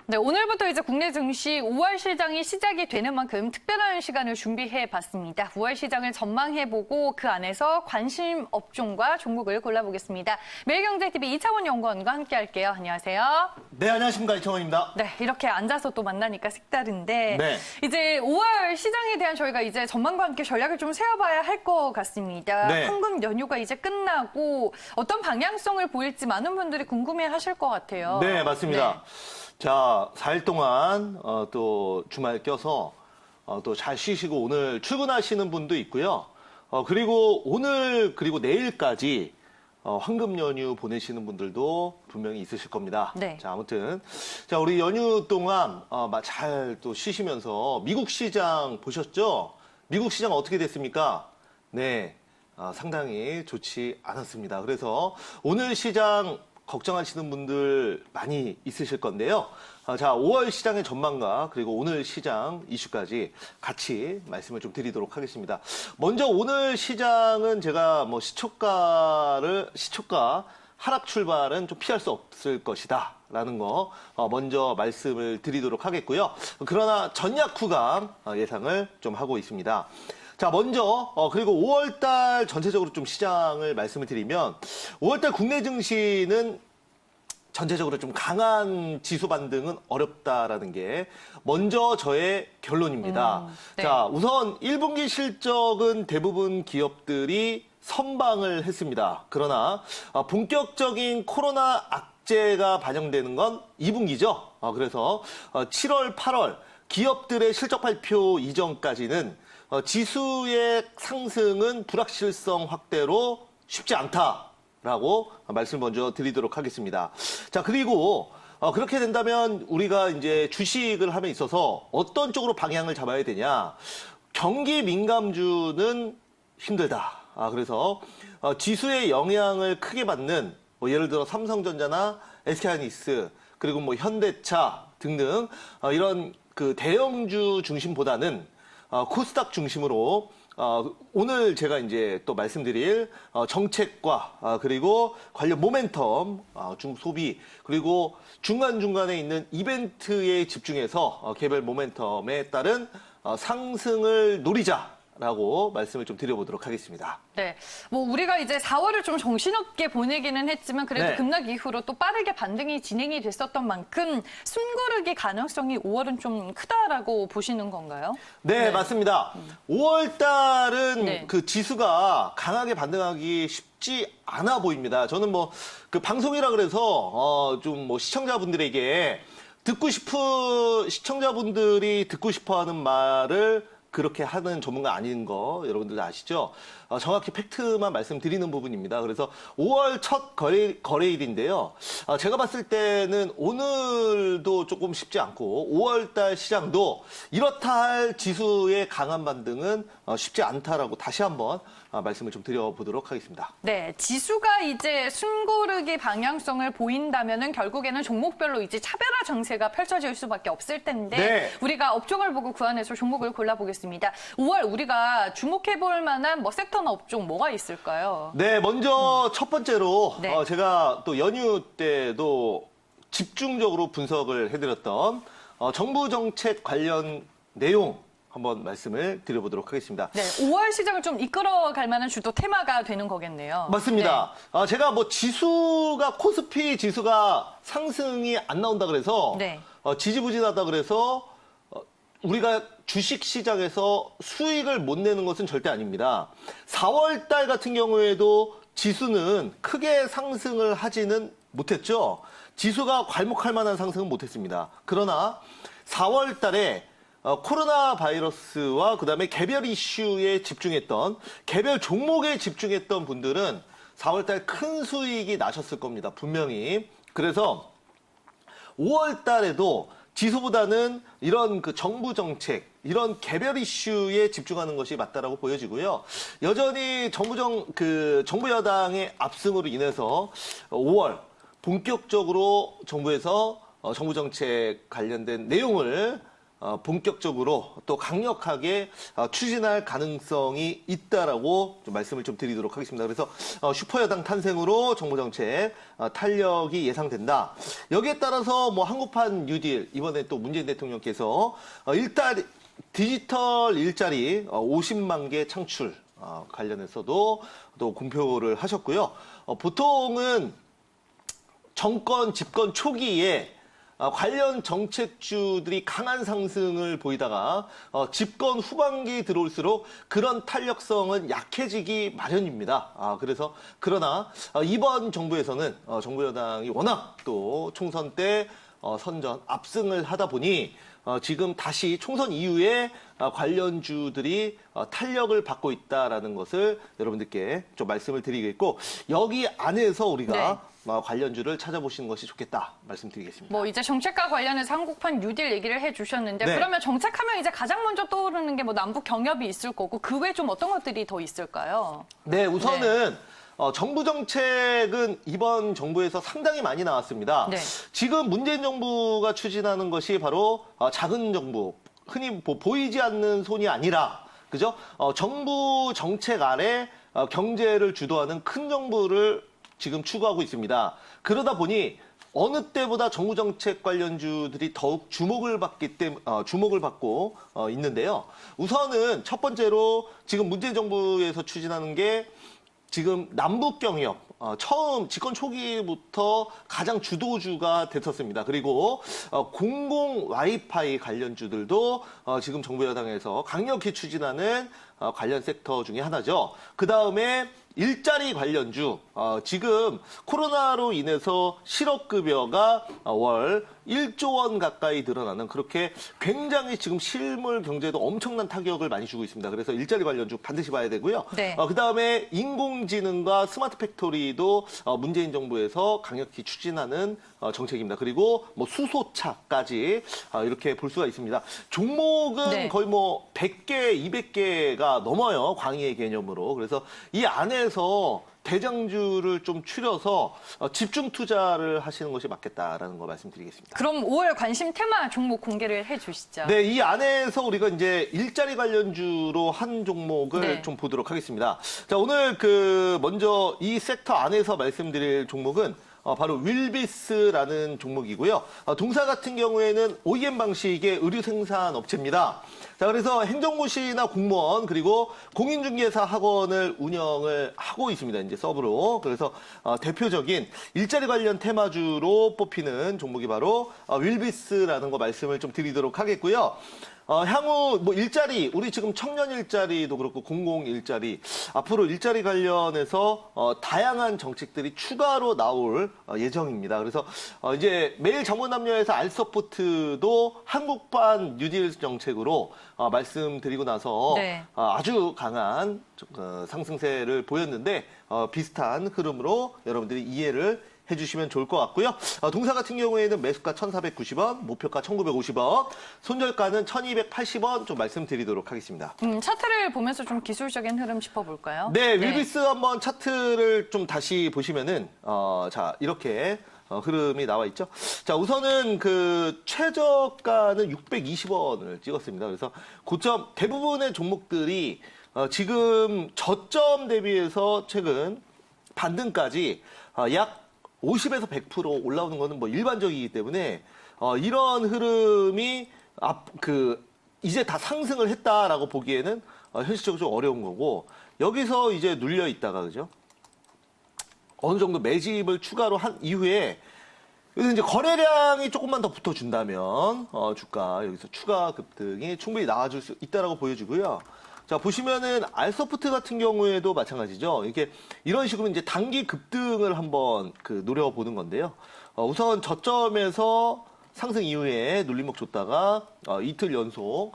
네, 오늘부터 이제 국내 증시 5월 시장이 시작이 되는 만큼 특별한 시간을 준비해봤습니다. 5월 시장을 전망해보고 그 안에서 관심 업종과 종목을 골라보겠습니다. 매일경제TV 이창원 연구원과 함께할게요. 안녕하세요. 네, 안녕하십니까. 이창원입니다. 네, 이렇게 앉아서 또 만나니까 색다른데 네. 이제 5월 시장에 대한 저희가 이제 전망과 함께 전략을 좀 세워봐야 할 것 같습니다. 네. 황금 연휴가 이제 끝나고 어떤 방향성을 보일지 많은 분들이 궁금해하실 것 같아요. 네, 맞습니다. 자, 4일 동안 또 주말 껴서 또 잘 쉬시고 오늘 출근하시는 분도 있고요. 그리고 오늘 그리고 내일까지 황금 연휴 보내시는 분들도 분명히 있으실 겁니다. 네. 자, 아무튼 자, 우리 연휴 동안 잘 또 쉬시면서 미국 시장 보셨죠? 미국 시장 어떻게 됐습니까? 네, 상당히 좋지 않았습니다. 그래서 오늘 시장 걱정하시는 분들 많이 있으실 건데요. 자, 5월 시장의 전망과 그리고 오늘 시장 이슈까지 같이 말씀을 좀 드리도록 하겠습니다. 먼저 오늘 시장은 제가 뭐 시초가 하락 출발은 좀 피할 수 없을 것이다 라는 거 먼저 말씀을 드리도록 하겠고요. 그러나 전약 구간 예상을 좀 하고 있습니다. 자, 먼저 그리고 5월달 전체적으로 좀 시장을 말씀을 드리면 5월달 국내 증시는 전체적으로 좀 강한 지수 반등은 어렵다라는 게 먼저 저의 결론입니다. 네. 자, 우선 1분기 실적은 대부분 기업들이 선방을 했습니다. 그러나 본격적인 코로나 악재가 반영되는 건 2분기죠. 그래서 7월, 8월 기업들의 실적 발표 이전까지는 지수의 상승은 불확실성 확대로 쉽지 않다라고 말씀을 먼저 드리도록 하겠습니다. 자, 그리고 그렇게 된다면 우리가 이제 주식을 함에 있어서 어떤 쪽으로 방향을 잡아야 되냐? 경기 민감주는 힘들다. 그래서 지수의 영향을 크게 받는 예를 들어 삼성전자나 SK하이닉스 그리고 뭐 현대차 등등 이런 그 대형주 중심보다는 코스닥 중심으로 오늘 제가 이제 또 말씀드릴 정책과 그리고 관련 모멘텀, 중소비 그리고 중간중간에 있는 이벤트에 집중해서 개별 모멘텀에 따른 상승을 노리자라고 말씀을 좀 드려보도록 하겠습니다. 네, 뭐 우리가 이제 4월을 좀 정신없게 보내기는 했지만 그래도 네. 급락 이후로 또 빠르게 반등이 진행이 됐었던 만큼 숨고르기 가능성이 5월은 좀 크다라고 보시는 건가요? 네, 맞습니다. 5월 달은 네. 그 지수가 강하게 반등하기 쉽지 않아 보입니다. 저는 뭐 그 방송이라 그래서 좀 뭐 시청자분들이 듣고 싶어 하는 말을 그렇게 하는 전문가 아닌 거 여러분들 아시죠? 정확히 팩트만 말씀드리는 부분입니다. 그래서 5월 첫 거래일인데요. 제가 봤을 때는 오늘도 조금 쉽지 않고 5월 달 시장도 이렇다 할 지수의 강한 반등은 쉽지 않다라고 다시 한번 말씀을 좀 드려보도록 하겠습니다. 네, 지수가 이제 숨고르기 방향성을 보인다면은 결국에는 종목별로 이제 차별화 정세가 펼쳐질 수밖에 없을 텐데 네. 우리가 업종을 보고 그 안에서 종목을 골라보겠습니다. 5월 우리가 주목해볼 만한 뭐 섹터나 업종 뭐가 있을까요? 네, 먼저 첫 번째로 네. 제가 또 연휴 때도 집중적으로 분석을 해드렸던 정부 정책 관련 내용 한번 말씀을 드려보도록 하겠습니다. 네, 5월 시장을 좀 이끌어갈 만한 주도 테마가 되는 거겠네요. 맞습니다. 제가 뭐 코스피 지수가 상승이 안 나온다 그래서 네. 지지부진하다 그래서 우리가 주식 시장에서 수익을 못 내는 것은 절대 아닙니다. 4월 달 같은 경우에도 지수는 크게 상승을 하지는 못했죠. 지수가 괄목할 만한 상승은 못했습니다. 그러나 4월 달에 코로나 바이러스와 그다음에 개별 이슈에 집중했던 개별 종목에 집중했던 분들은 4월 달 큰 수익이 나셨을 겁니다. 분명히. 그래서 5월 달에도 지수보다는 이런 그 정부 정책, 이런 개별 이슈에 집중하는 것이 맞다라고 보여지고요. 여전히 정부 여당의 압승으로 인해서 5월 본격적으로 정부에서 정부 정책 관련된 내용을 본격적으로 또 강력하게 추진할 가능성이 있다라고 좀 말씀을 좀 드리도록 하겠습니다. 그래서 슈퍼여당 탄생으로 정부정책 탄력이 예상된다. 여기에 따라서 뭐 한국판 뉴딜 이번에 또 문재인 대통령께서 일단 디지털 일자리 50만 개 창출 관련해서도 또 공표를 하셨고요. 보통은 정권 집권 초기에 관련 정책주들이 강한 상승을 보이다가 집권 후반기 들어올수록 그런 탄력성은 약해지기 마련입니다. 그래서 그러나 이번 정부에서는 정부 여당이 워낙 또 총선 때 선전 압승을 하다 보니 지금 다시 총선 이후에 관련주들이 탄력을 받고 있다라는 것을 여러분들께 좀 말씀을 드리겠고 여기 안에서 우리가 관련주를 찾아보시는 것이 좋겠다 말씀드리겠습니다. 뭐 이제 정책과 관련해서 한국판 뉴딜 얘기를 해주셨는데 네. 그러면 정책하면 이제 가장 먼저 떠오르는 게 뭐 남북 경협이 있을 거고 그 외에 좀 어떤 것들이 더 있을까요? 네, 우선은 정부 정책은 이번 정부에서 상당히 많이 나왔습니다. 네. 지금 문재인 정부가 추진하는 것이 바로 작은 정부, 흔히 보이지 않는 손이 아니라, 그죠? 정부 정책 아래 경제를 주도하는 큰 정부를 지금 추구하고 있습니다. 그러다 보니 어느 때보다 정부 정책 관련주들이 더욱 주목을 받고 있는데요. 우선은 첫 번째로 지금 문재인 정부에서 추진하는 게 지금 남북 경협 처음 집권 초기부터 가장 주도주가 됐었습니다. 그리고 공공 와이파이 관련주들도 지금 정부 여당에서 강력히 추진하는 관련 섹터 중에 하나죠. 그 다음에 일자리 관련주, 지금 코로나로 인해서 실업급여가 월 1조 원 가까이 늘어나는 그렇게 굉장히 지금 실물 경제도 엄청난 타격을 많이 주고 있습니다. 그래서 일자리 관련주 반드시 봐야 되고요. 네. 그 다음에 인공지능과 스마트 팩토리도 문재인 정부에서 강력히 추진하는 정책입니다. 그리고 뭐 수소차까지 이렇게 볼 수가 있습니다. 종목은 네. 거의 뭐 100개, 200개가 넘어요. 광의의 개념으로. 그래서 이 안에서 대장주를 좀 추려서 집중 투자를 하시는 것이 맞겠다라는 거 말씀드리겠습니다. 그럼 5월 관심 테마 종목 공개를 해주시죠. 네, 이 안에서 우리가 이제 일자리 관련주로 한 종목을 네. 좀 보도록 하겠습니다. 자, 오늘 먼저 이 섹터 안에서 말씀드릴 종목은 바로 윌비스라는 종목이고요. 동사 같은 경우에는 OEM 방식의 의류 생산 업체입니다. 자, 그래서 행정고시나 공무원 그리고 공인중개사 학원을 운영을 하고 있습니다. 이제 서브로. 그래서 대표적인 일자리 관련 테마주로 뽑히는 종목이 바로 윌비스라는 거 말씀을 좀 드리도록 하겠고요. 향후 뭐 일자리, 우리 지금 청년 일자리도 그렇고 공공 일자리, 앞으로 일자리 관련해서 다양한 정책들이 추가로 나올 예정입니다. 그래서 이제 매일 정보남녀에서 알서포트도 한국판 뉴딜 정책으로 말씀드리고 나서 네. 아주 강한 상승세를 보였는데 비슷한 흐름으로 여러분들이 이해를 해주시면 좋을 것 같고요. 동사 같은 경우에는 매수가 1,490원, 목표가 1,950원, 손절가는 1,280원 좀 말씀드리도록 하겠습니다. 차트를 보면서 좀 기술적인 흐름 짚어볼까요? 네, 윌비스 한번 차트를 좀 다시 보시면은 자 이렇게 흐름이 나와 있죠. 자, 우선은 최저가는 620원을 찍었습니다. 그래서 고점 대부분의 종목들이 지금 저점 대비해서 최근 반등까지 약 50에서 100% 올라오는 것은 뭐 일반적이기 때문에 이런 흐름이 이제 다 상승을 했다라고 보기에는 현실적으로 좀 어려운 거고 여기서 이제 눌려 있다가 그죠? 어느 정도 매집을 추가로 한 이후에 여기서 이제 거래량이 조금만 더 붙어준다면 주가 여기서 추가 급등이 충분히 나와줄 수 있다라고 보여지고요. 자, 보시면은 알서프트 같은 경우에도 마찬가지죠. 이렇게 이런 식으로 이제 단기 급등을 한번 노려보는 건데요. 우선 저점에서 상승 이후에 눌림목 줬다가 이틀 연속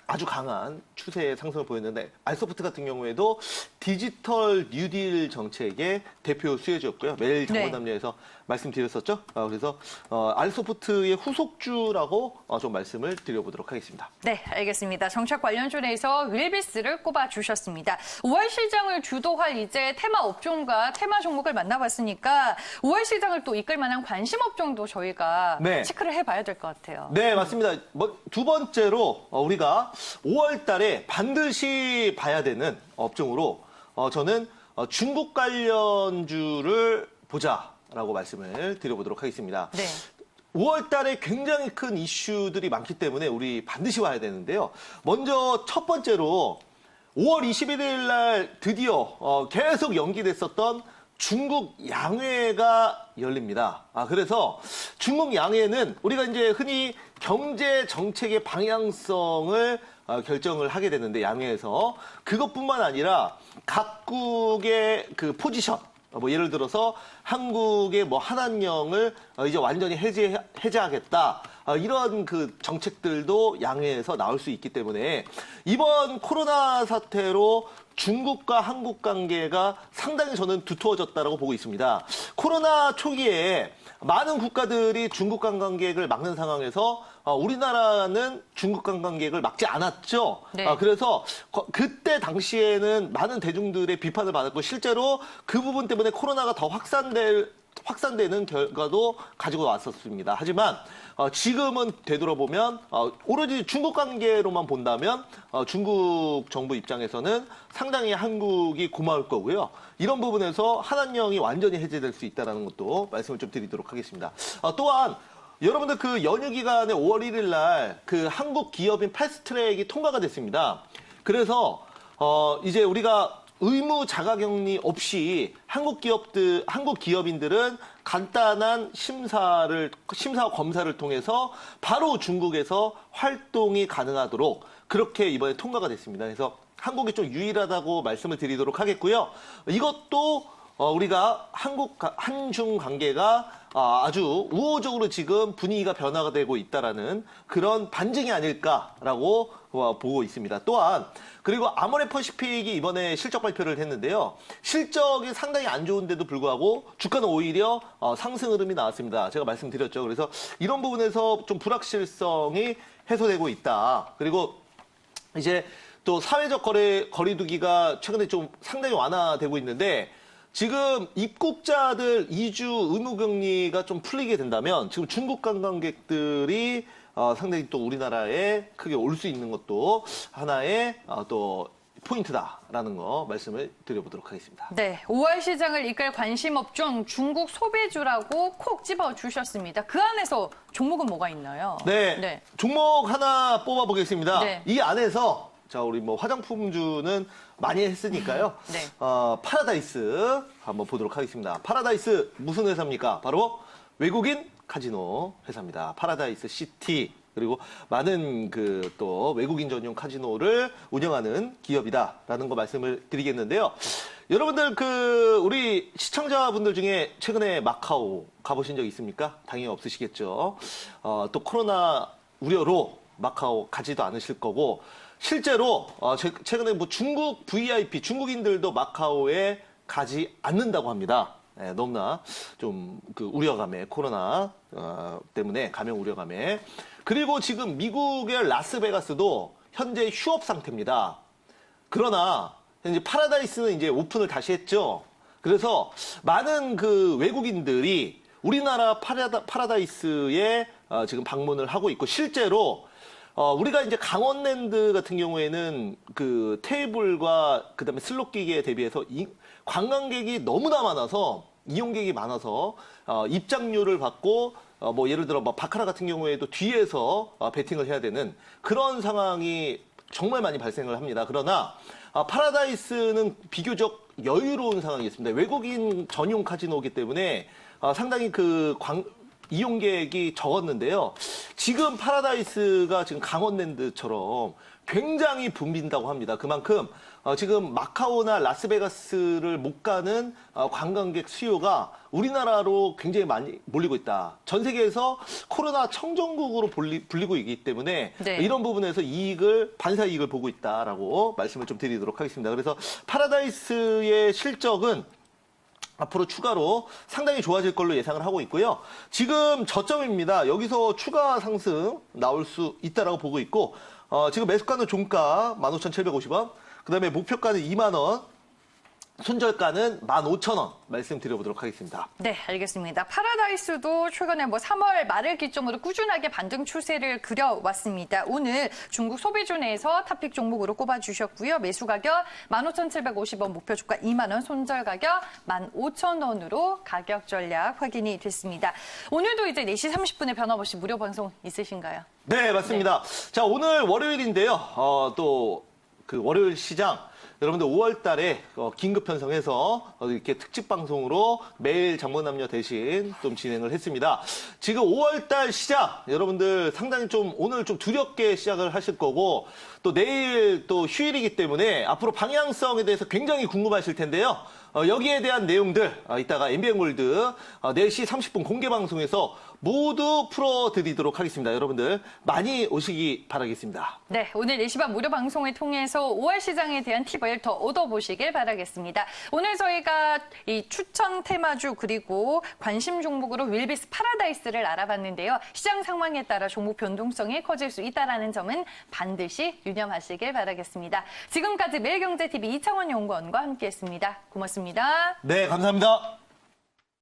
아주 강한 추세의 상승을 보였는데 알서프트 같은 경우에도 디지털 뉴딜 정책의 대표 수혜주였고요. 매일 정보담녀에서 말씀드렸었죠. 그래서 알소프트의 후속주라고 좀 말씀을 드려보도록 하겠습니다. 네, 알겠습니다. 정책 관련주 내에서 윌비스를 꼽아주셨습니다. 5월 시장을 주도할 이제 테마 업종과 테마 종목을 만나봤으니까 5월 시장을 또 이끌 만한 관심 업종도 저희가 네. 체크를 해봐야 될 것 같아요. 네, 맞습니다. 두 번째로 우리가 5월 달에 반드시 봐야 되는 업종으로 저는 중국 관련주를 보자라고 말씀을 드려보도록 하겠습니다. 네. 5월 달에 굉장히 큰 이슈들이 많기 때문에 우리 반드시 와야 되는데요. 먼저 첫 번째로 5월 21일 날 드디어 계속 연기됐었던 중국 양회가 열립니다. 그래서 중국 양회는 우리가 이제 흔히 경제 정책의 방향성을 결정을 하게 되는데 양회에서 그것뿐만 아니라 각국의 그 포지션 예를 들어서 한국의 한한령을 이제 완전히 해제하겠다. 이런 그 정책들도 양회에서 나올 수 있기 때문에 이번 코로나 사태로 중국과 한국 관계가 상당히 저는 두터워졌다고 보고 있습니다. 코로나 초기에 많은 국가들이 중국 관광객을 막는 상황에서 우리나라는 중국 관광객을 막지 않았죠. 네. 그래서 그때 당시에는 많은 대중들의 비판을 받았고 실제로 그 부분 때문에 코로나가 더 확산되는 결과도 가지고 왔었습니다. 하지만 지금은 되돌아보면 오로지 중국 관계로만 본다면 중국 정부 입장에서는 상당히 한국이 고마울 거고요. 이런 부분에서 한한령이 완전히 해제될 수 있다는 것도 말씀을 좀 드리도록 하겠습니다. 또한 여러분들 그 연휴 기간에 5월 1일 날 그 한국 기업인 패스트트랙이 통과가 됐습니다. 그래서 이제 우리가 의무 자가격리 없이 한국 기업인들은 간단한 심사 검사를 통해서 바로 중국에서 활동이 가능하도록 그렇게 이번에 통과가 됐습니다. 그래서 한국이 좀 유일하다고 말씀을 드리도록 하겠고요. 이것도 우리가 한중 관계가 아주 우호적으로 지금 분위기가 변화가 되고 있다라는 그런 반증이 아닐까라고 보고 있습니다. 또한 그리고 아모레퍼시픽이 이번에 실적 발표를 했는데요. 실적이 상당히 안 좋은데도 불구하고 주가는 오히려 상승 흐름이 나왔습니다. 제가 말씀드렸죠. 그래서 이런 부분에서 좀 불확실성이 해소되고 있다. 그리고 이제 또 사회적 거리두기가 최근에 좀 상당히 완화되고 있는데 지금 입국자들 2주 의무격리가 좀 풀리게 된다면 지금 중국 관광객들이 상당히 또 우리나라에 크게 올 수 있는 것도 하나의 또 포인트다라는 거 말씀을 드려보도록 하겠습니다. 네, 5월 시장을 이끌 관심 업종 중국 소비주라고 콕 집어주셨습니다. 그 안에서 종목은 뭐가 있나요? 네, 종목 하나 뽑아보겠습니다. 네. 이 안에서 자 우리 화장품주는 많이 했으니까요. 네. 파라다이스 한번 보도록 하겠습니다. 파라다이스 무슨 회사입니까? 바로 외국인 카지노 회사입니다. 파라다이스 시티 그리고 많은 그 또 외국인 전용 카지노를 운영하는 기업이다라는 거 말씀을 드리겠는데요. 여러분들 우리 시청자분들 중에 최근에 마카오 가보신 적 있습니까? 당연히 없으시겠죠. 또 코로나 우려로 마카오 가지도 않으실 거고 실제로 최근에 중국 VIP 중국인들도 마카오에 가지 않는다고 합니다. 네, 너무나 좀 우려감에 코로나 때문에 감염 우려감에 그리고 지금 미국의 라스베가스도 현재 휴업 상태입니다. 그러나 현재 파라다이스는 이제 오픈을 다시 했죠. 그래서 많은 외국인들이 우리나라 파라다이스에 지금 방문을 하고 있고 실제로 우리가 이제 강원랜드 같은 경우에는 테이블과 그다음에 슬롯 기계에 대비해서 관광객이 너무나 많아서 이용객이 많아서 입장료를 받고 예를 들어 바카라 같은 경우에도 뒤에서 베팅을 해야 되는 그런 상황이 정말 많이 발생을 합니다. 그러나 파라다이스는 비교적 여유로운 상황이었습니다. 외국인 전용 카지노이기 때문에 상당히 이용객이 적었는데요. 지금 파라다이스가 지금 강원랜드처럼 굉장히 붐빈다고 합니다. 그만큼 지금 마카오나 라스베가스를 못 가는 관광객 수요가 우리나라로 굉장히 많이 몰리고 있다. 전 세계에서 코로나 청정국으로 불리고 있기 때문에 네. 이런 부분에서 반사 이익을 보고 있다라고 말씀을 좀 드리도록 하겠습니다. 그래서 파라다이스의 실적은 앞으로 추가로 상당히 좋아질 걸로 예상을 하고 있고요. 지금 저점입니다. 여기서 추가 상승 나올 수 있다라고 보고 있고, 지금 매수가는 종가 15,750원, 그 다음에 목표가는 2만 원, 손절가는 15,000원 말씀드려보도록 하겠습니다. 네, 알겠습니다. 파라다이스도 최근에 3월 말을 기점으로 꾸준하게 반등 추세를 그려왔습니다. 오늘 중국 소비주내에서 탑픽 종목으로 꼽아주셨고요. 매수 가격 15,750원, 목표 주가 2만 원, 손절 가격 15,000원으로 가격 전략 확인이 됐습니다. 오늘도 이제 4시 30분에 변함없이 무료 방송 있으신가요? 네, 맞습니다. 자, 오늘 월요일인데요. 또 그 월요일 시장 여러분들 5월 달에 긴급 편성해서 이렇게 특집 방송으로 매일 장본남녀 대신 좀 진행을 했습니다. 지금 5월 달 시장 여러분들 상당히 좀 오늘 좀 두렵게 시작을 하실 거고 또 내일 또 휴일이기 때문에 앞으로 방향성에 대해서 굉장히 궁금하실 텐데요. 여기에 대한 내용들 이따가 MBN골드 4시 30분 공개 방송에서 모두 풀어드리도록 하겠습니다. 여러분들 많이 오시기 바라겠습니다. 네, 오늘 4시 반 무료 방송을 통해서 5월 시장에 대한 팁을 더 얻어보시길 바라겠습니다. 오늘 저희가 이 추천 테마주 그리고 관심 종목으로 윌비스 파라다이스를 알아봤는데요. 시장 상황에 따라 종목 변동성이 커질 수 있다는 점은 반드시 유념하시길 바라겠습니다. 지금까지 매일경제TV 이창원 연구원과 함께했습니다. 고맙습니다. 네, 감사합니다.